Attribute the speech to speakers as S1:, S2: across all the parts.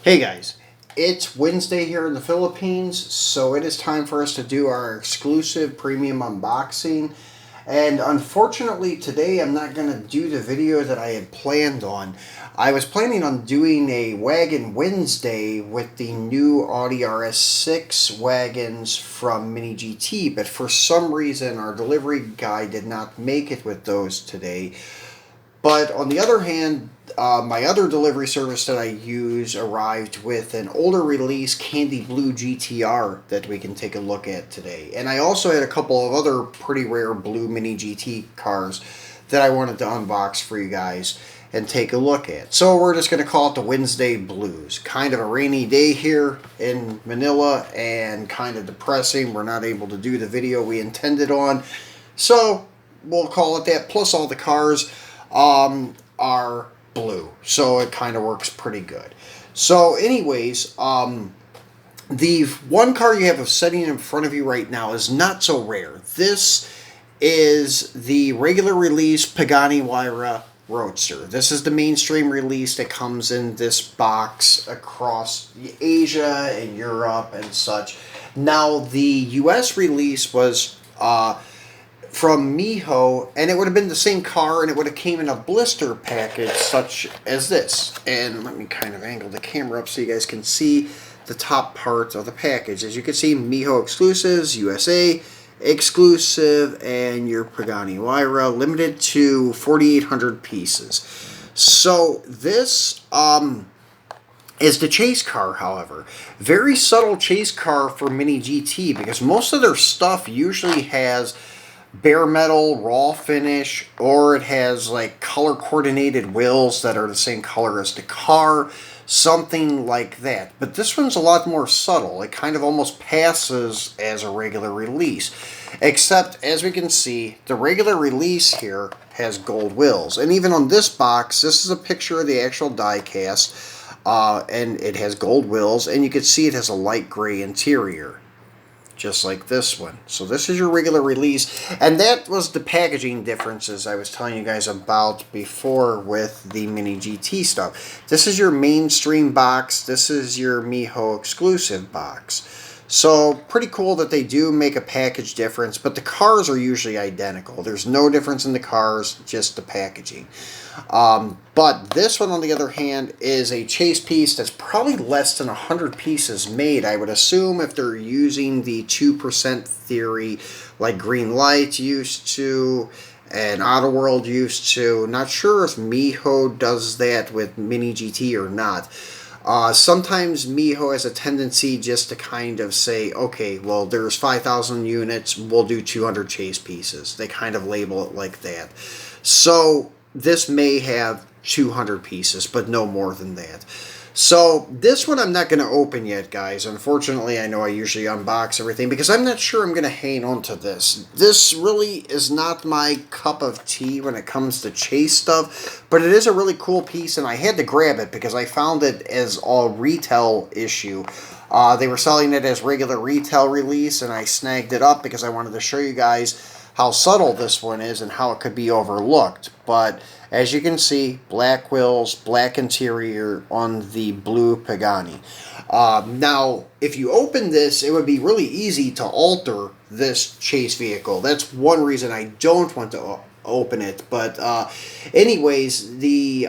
S1: Hey guys, it's Wednesday here in the Philippines, so it is time for us to do our exclusive premium unboxing. And unfortunately today I'm not going to do the video that I had planned on. I was planning on doing a Wagon Wednesday with the new Audi RS6 wagons from Mini GT, but for some reason our delivery guy did not make it with those today. But on the other hand, my other delivery service that I use arrived with an older release Candy Blue GT-R that we can take a look at today. And I also had a couple of other pretty rare blue Mini GT cars that I wanted to unbox for you guys and take a look at. So we're just going to call it the Wednesday Blues. Kind of a rainy day here in Manila and kind of depressing. We're not able to do the video we intended on. So we'll call it that. Plus all the cars are blue, so it kind of works pretty good. So anyways, the one car you have sitting in front of you right now is not so rare. This is the regular release Pagani Huayra Roadster. This is the mainstream release that comes in this box across Asia and Europe and such. Now the US release was from Mijo, and it would have been the same car, and it would have came in a blister package such as this. And let me kind of angle the camera up so you guys can see the top part of the package. As you can see, Mijo exclusives, USA exclusive, and your Pagani Huayra, limited to 4,800 pieces. So this is the chase car, however. Very subtle chase car for Mini GT, because most of their stuff usually has bare metal, raw finish, or it has like color coordinated wheels that are the same color as the car, something like that. But this one's a lot more subtle. It kind of almost passes as a regular release, except as we can see, the regular release here has gold wheels. And even on this box, this is a picture of the actual die cast, and it has gold wheels, and you can see it has a light gray interior, just like this one. So this is your regular release, and that was the packaging differences I was telling you guys about before with the Mini GT stuff. This is your mainstream box. This is your Mijo exclusive box. So pretty cool that they do make a package difference, but the cars are usually identical. There's no difference in the cars, just the packaging. But this one, on the other hand, is a chase piece that's probably less than 100 pieces made, I would assume, if they're using the 2% theory like Green Light used to and Auto World used to. Not sure if Mijo does that with Mini GT or not. Sometimes Mijo has a tendency just to kind of say, okay, well, there's 5,000 units, we'll do 200 chase pieces. They kind of label it like that. So this may have 200 pieces, but no more than that. So this one I'm not going to open yet, guys. Unfortunately, I know I usually unbox everything because I'm not sure I'm going to hang on to this. This really is not my cup of tea when it comes to chase stuff, but it is a really cool piece, and I had to grab it because I found it as a retail issue. They were selling it as regular retail release, and I snagged it up because I wanted to show you guys how subtle this one is and how it could be overlooked. But as you can see, black wheels, black interior on the blue Pagani. Now, if you open this, it would be really easy to alter this chase vehicle. That's one reason I don't want to open it. But anyways, the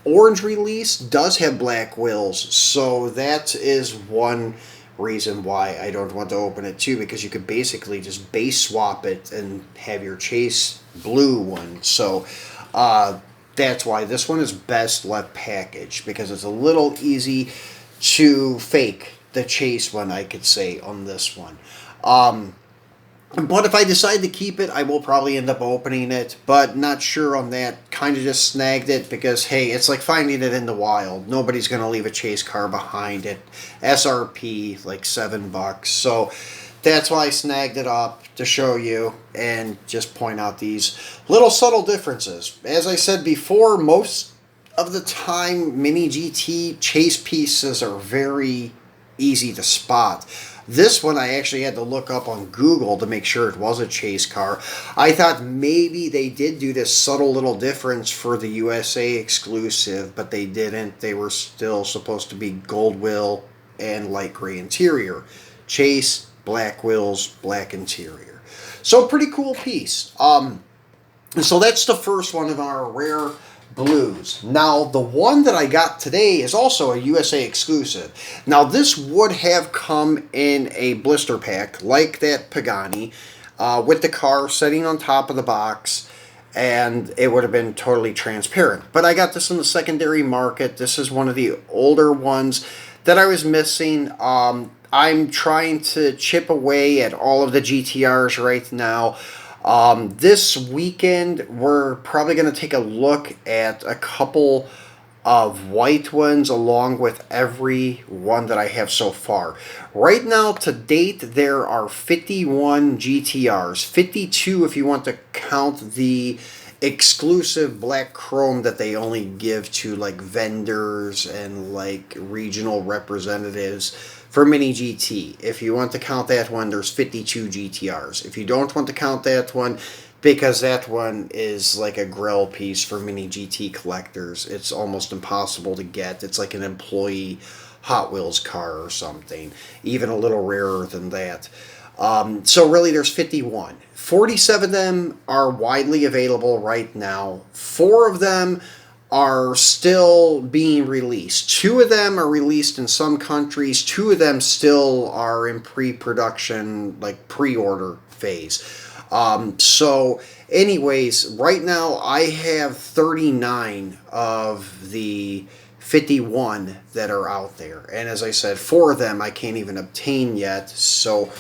S1: orange release does have black wheels, so that is one reason why I don't want to open it too, because you could basically just base swap it and have your chase blue one. So that's why this one is best left packaged, because it's a little easy to fake the chase one, I could say, on this one. But if I decide to keep it, I will probably end up opening it, but not sure on that. Kind of just snagged it because, hey, it's like finding it in the wild. Nobody's going to leave a chase car behind it. SRP, like $7. So that's why I snagged it up, to show you and just point out these little subtle differences. As I said before, most of the time, Mini GT chase pieces are very easy to spot. This one I actually had to look up on Google to make sure it was a Chase car. I thought maybe they did do this subtle little difference for the USA exclusive, but they didn't. They were still supposed to be gold wheel and light gray interior. Chase, black wheels, black interior. So pretty cool piece. So that's the first one of our rare blues. Now, the one that I got today is also a USA exclusive. Now, this would have come in a blister pack like that Pagani with the car sitting on top of the box, and it would have been totally transparent. But I got this in the secondary market. This is one of the older ones that I was missing. I'm trying to chip away at all of the GTRs right now. This weekend, we're probably going to take a look at a couple of white ones along with every one that I have so far. Right now, to date, there are 51 GTRs. 52 if you want to count the exclusive black chrome that they only give to like vendors and like regional representatives for Mini GT. If you want to count that one, there's 52 GTRs. If you don't want to count that one, because that one is like a grill piece for Mini GT collectors, it's almost impossible to get. It's like an employee Hot Wheels car or something, even a little rarer than that. So really there's 51. 47 of them are widely available right now. 4 of them are still being released. 2 of them are released in some countries. 2 of them still are in pre-production, like pre-order phase. So anyways, right now I have 39 of the 51 that are out there. And as I said, 4 of them I can't even obtain yet. So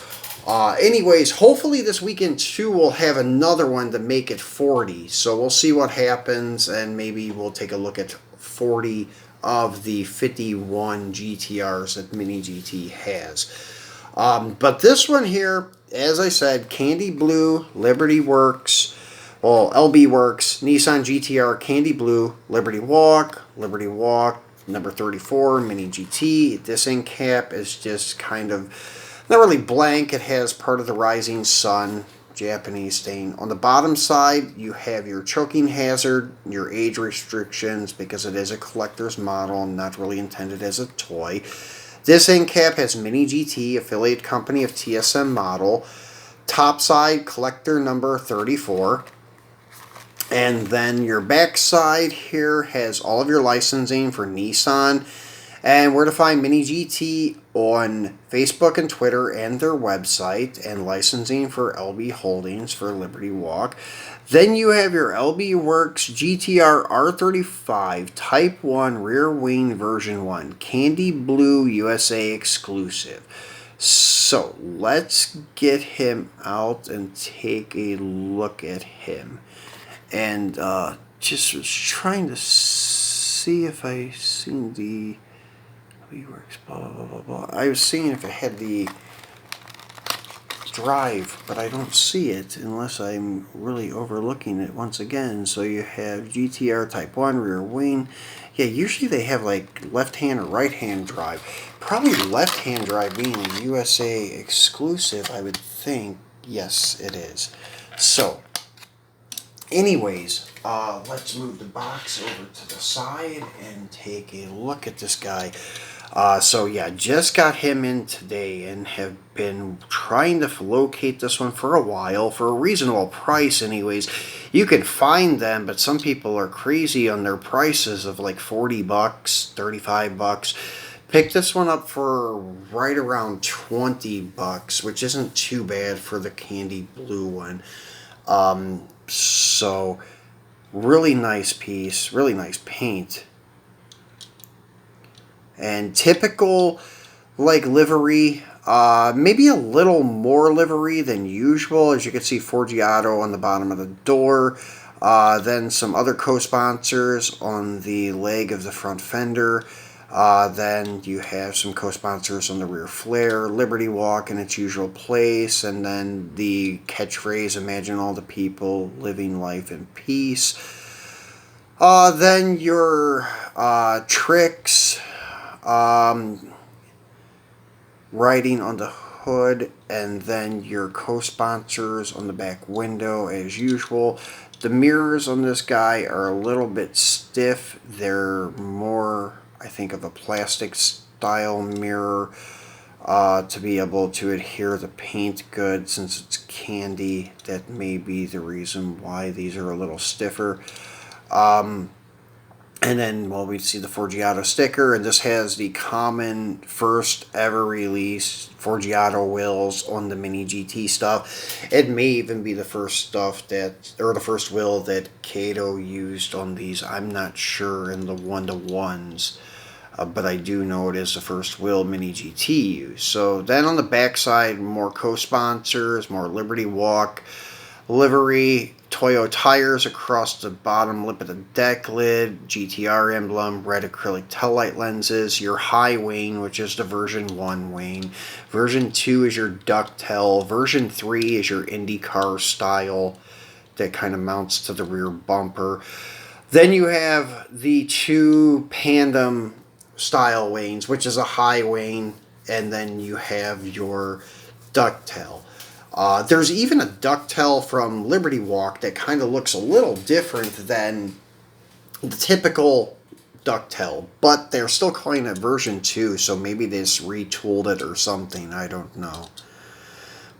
S1: anyways, hopefully this weekend too we'll have another one to make it 40. So we'll see what happens, and maybe we'll take a look at 40 of the 51 GTRs that Mini GT has. But this one here, as I said, Candy Blue, Liberty Works, well, LB Works, Nissan GT-R, Candy Blue, Liberty Walk, number 34, Mini GT. This end cap is just kind of not really blank. It has part of the rising sun, Japanese stain. On the bottom side, you have your choking hazard, your age restrictions, because it is a collector's model and not really intended as a toy. This end cap has Mini GT, affiliate company of TSM model. Top side, collector number 34. And then your back side here has all of your licensing for Nissan, and where to find Mini GT on Facebook and Twitter and their website, and licensing for LB Holdings for Liberty Walk. Then you have your LB Works GTR R35 Type 1 Rear Wing Version 1 Candy Blue USA exclusive. So let's get him out and take a look at him. And just was trying to see if I seen the works, blah, blah, blah, blah. I was seeing if it had the drive, but I don't see it unless I'm really overlooking it once again. So you have GTR Type 1 rear wing. Yeah, usually they have like left-hand or right-hand drive. Probably left-hand drive being a USA exclusive, I would think. Yes, it is. So, anyways, let's move the box over to the side and take a look at this guy. So yeah, just got him in today and have been trying to locate this one for a while for a reasonable price anyways. You can find them, but some people are crazy on their prices of like 40 bucks, 35 bucks. Picked this one up for right around 20 bucks, which isn't too bad for the Candy Blue one. So really nice piece, really nice paint. And typical like livery, maybe a little more livery than usual. As you can see, Forgiato on the bottom of the door. Then some other co-sponsors on the leg of the front fender. Then you have some co-sponsors on the rear flare, Liberty Walk in its usual place, and then the catchphrase, imagine all the people living life in peace. Then your tricks, writing on the hood, and then your co-sponsors on the back window as usual. The mirrors on this guy are a little bit stiff. They're more, I think, of a plastic style mirror to be able to adhere the paint good. Since it's candy, that may be the reason why these are a little stiffer. And then, well, we see the Forgiato sticker, and this has the common first ever release Forgiato wheels on the Mini GT stuff. It may even be the first stuff that, or the first wheel that Kato used on these. I'm not sure in the 1-to-1s, but I do know it is the first wheel Mini GT used. So then on the back side, more co-sponsors, more Liberty Walk livery, Toyo tires across the bottom lip of the deck lid, GTR emblem, red acrylic taillight lenses, your high wane, which is the version 1 wane. Version 2 is your ducktail. Version 3 is your IndyCar style that kind of mounts to the rear bumper. Then you have the 2 Pandem style wanes, which is a high wane, and then you have your ducktail. There's even a ducktail from Liberty Walk that kind of looks a little different than the typical ducktail, but they're still calling it version 2, so maybe they just retooled it or something, I don't know.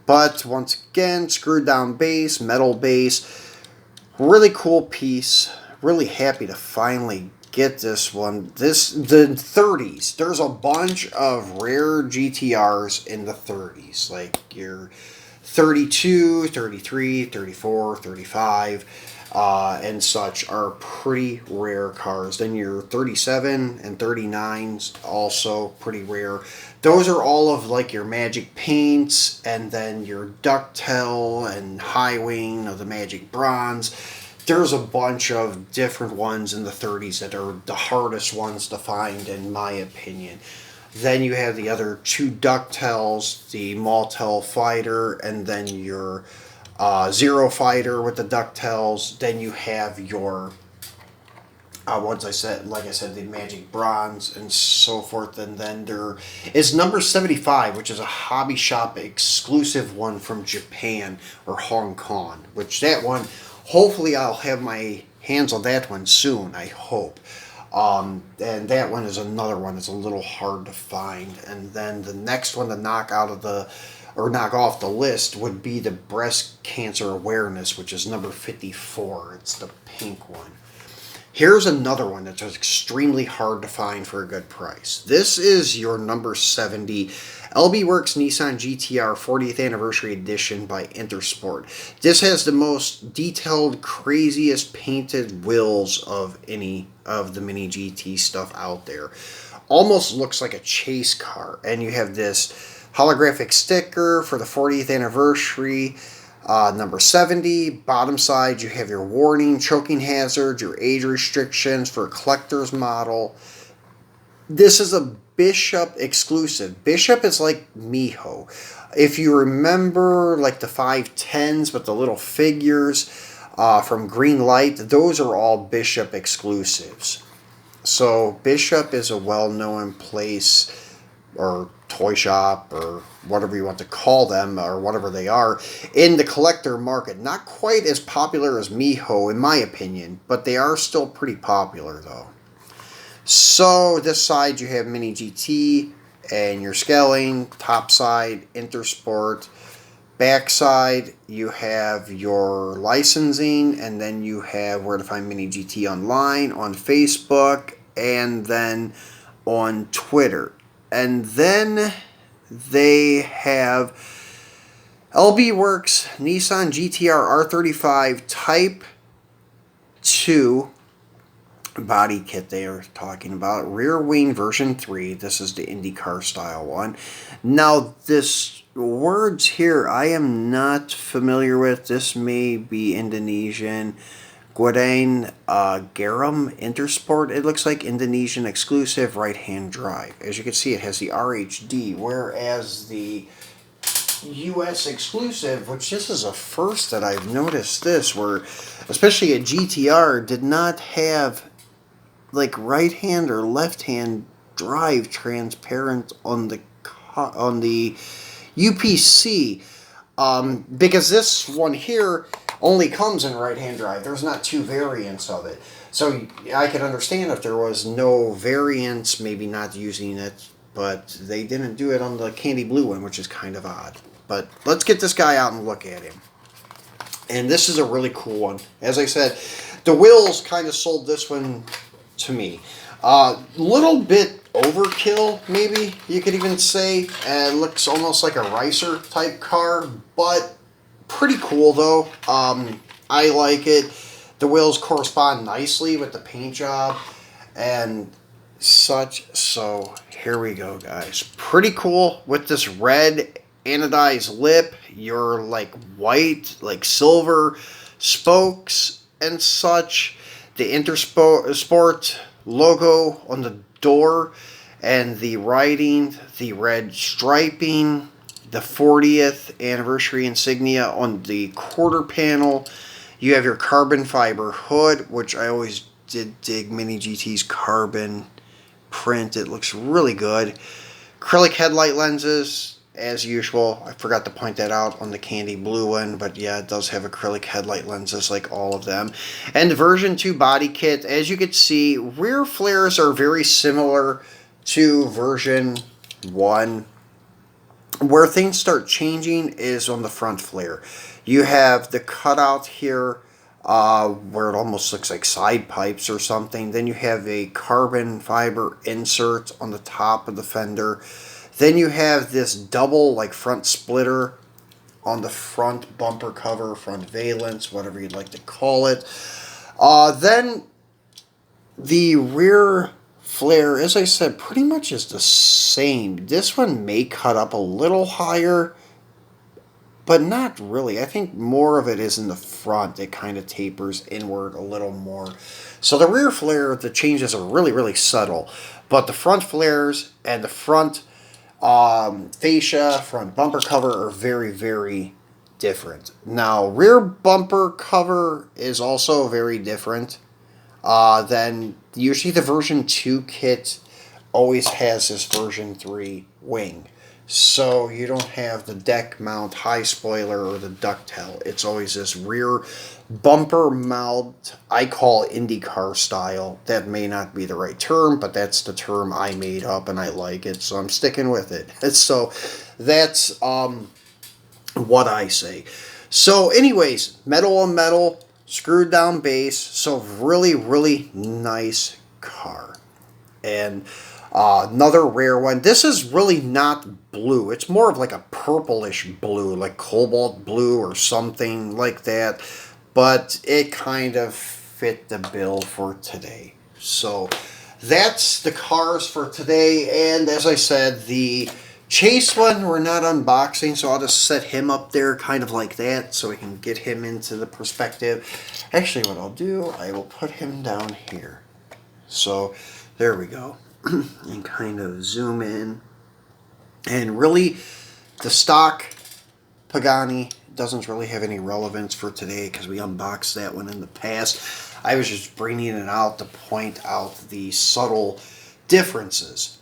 S1: But once again, screwed down base, metal base, really cool piece. Really happy to finally get this one. The 30s. There's a bunch of rare GTRs in the 30s, like your 32, 33, 34, 35, and such are pretty rare cars. Then your 37 and 39s also pretty rare. Those are all of like your Magic paints, and then your ducktail and high wing of the Magic bronze. There's a bunch of different ones in the 30s that are the hardest ones to find, in my opinion. Then you have the other 2 ducktails, the Maltel Fighter, and then your Zero Fighter with the ducktails. Then you have your ones I said, like I said, the Magic Bronze and so forth. And then there is number 75, which is a hobby shop exclusive one from Japan or Hong Kong. Which that one, hopefully I'll have my hands on that one soon, I hope. And that one is another one that's a little hard to find. And then the next one to knock off the list would be the breast cancer awareness, which is number 54. It's the pink one. Here's another one that's extremely hard to find for a good price. This is your number 70 LBWK Nissan GT-R 40th Anniversary Edition by Intersport. This has the most detailed, craziest painted wheels of any of the Mini GT stuff out there. Almost looks like a chase car. And you have this holographic sticker for the 40th anniversary. Number 70, bottom side, you have your warning, choking hazard, your age restrictions for a collector's model. This is a Bishop exclusive. Bishop is like Mijo. If you remember, like the 510s with the little figures from Green Light, those are all Bishop exclusives. So Bishop is a well-known place or toy shop or whatever you want to call them or whatever they are in the collector market. Not quite as popular as Mijo in my opinion, but they are still pretty popular though. So this side you have Mini GT and your scaling, top side Intersport, back side you have your licensing, and then you have where to find Mini GT online on Facebook and then on Twitter. And then they have LBWK Nissan GT-R R35 Type 2 body kit they are talking about. Rear wing version 3. This is the IndyCar style one. Now, this words here I am not familiar with. This may be Indonesian. Guadain Garam Intersport. It looks like Indonesian exclusive right-hand drive. As you can see, it has the RHD, whereas the US exclusive, which this is a first that I've noticed this, where especially a GTR did not have like right-hand or left-hand drive transparent on the UPC, because this one here only comes in right-hand drive. There's not two variants of it. So I could understand if there was no variants, maybe not using it, but they didn't do it on the candy blue one, which is kind of odd. But let's get this guy out and look at him. And this is a really cool one. As I said, the wheels kind of sold this one to me. Little bit overkill, maybe you could even say. It looks almost like a racer type car, but pretty cool though. I like it. The wheels correspond nicely with the paint job and such. So here we go, guys. Pretty cool with this red anodized lip. Your like white, like silver spokes and such. The Intersport logo on the door and the writing, the red striping, the 40th anniversary insignia on the quarter panel. You have your carbon fiber hood, which I always did dig Mini GT's carbon print. It looks really good. Acrylic headlight lenses, as usual. I forgot to point that out on the candy blue one, but yeah, it does have acrylic headlight lenses like all of them. And the version 2 body kit, as you can see, rear flares are very similar to version 1. Where things start changing is on the front flare. You have the cutout here where it almost looks like side pipes or something. Then you have a carbon fiber insert on the top of the fender. Then you have this double like front splitter on the front bumper cover, front valence, whatever you'd like to call it. Then the rear flare, as I said, pretty much is the same. This one may cut up a little higher, but not really. I think more of it is in the front. It kind of tapers inward a little more. So the rear flare, the changes are really, really subtle. But the front flares and the front fascia, front bumper cover are very, very different. Now, rear bumper cover is also very different. Then usually the version 2 kit always has this version 3 wing. So you don't have the deck mount high spoiler or the ducktail. It's always this rear bumper mount, I call IndyCar style. That may not be the right term, but that's the term I made up and I like it, so I'm sticking with it. So that's what I say. So anyways, metal on metal, screwed down base, so really, really nice car. And another rare one. This is really not blue. It's more of like a purplish blue, like cobalt blue or something like that. But it kind of fit the bill for today. So that's the cars for today. And as I said, the Chase one we're not unboxing, so I'll just set him up there kind of like that so we can get him into the perspective. Actually, what I'll do, I will put him down here. So there we go. And kind of zoom in. And really, the stock Pagani doesn't really have any relevance for today because we unboxed that one in the past. I was just bringing it out to point out the subtle differences.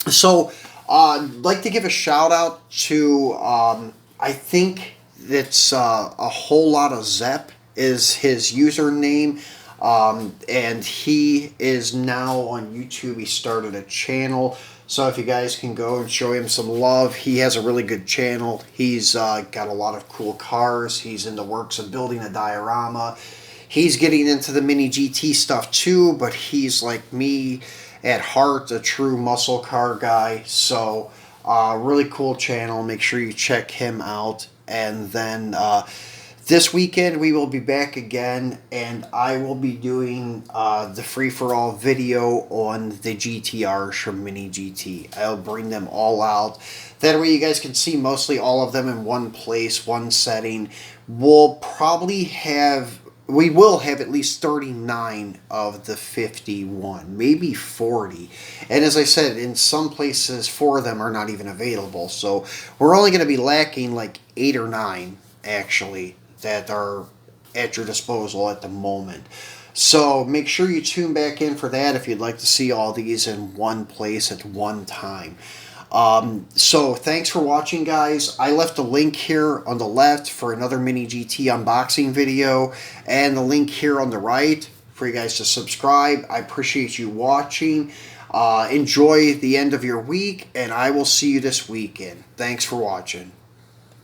S1: So, I'd like to give a shout out to, I think it's a whole lot of Zep is his username. And he is now on YouTube. He started a channel. So if you guys can go and show him some love, he has a really good channel. He's got a lot of cool cars. He's in the works of building a diorama. He's getting into the Mini GT stuff too, but he's like me at heart, a true muscle car guy. So really cool channel. Make sure you check him out. And then this weekend we will be back again, and I will be doing the free-for-all video on the GTRs from Mini GT. I'll bring them all out. That way you guys can see mostly all of them in one place, one setting. We will have at least 39 of the 51, maybe 40. And as I said, in some places, 4 of them are not even available. So we're only going to be lacking like 8 or 9, actually, that are at your disposal at the moment. So make sure you tune back in for that if you'd like to see all these in one place at one time. So thanks for watching, guys. I left a link here on the left for another Mini GT unboxing video, and the link here on the right for you guys to subscribe. I appreciate you watching. Enjoy the end of your week, and I will see you this weekend. Thanks for watching.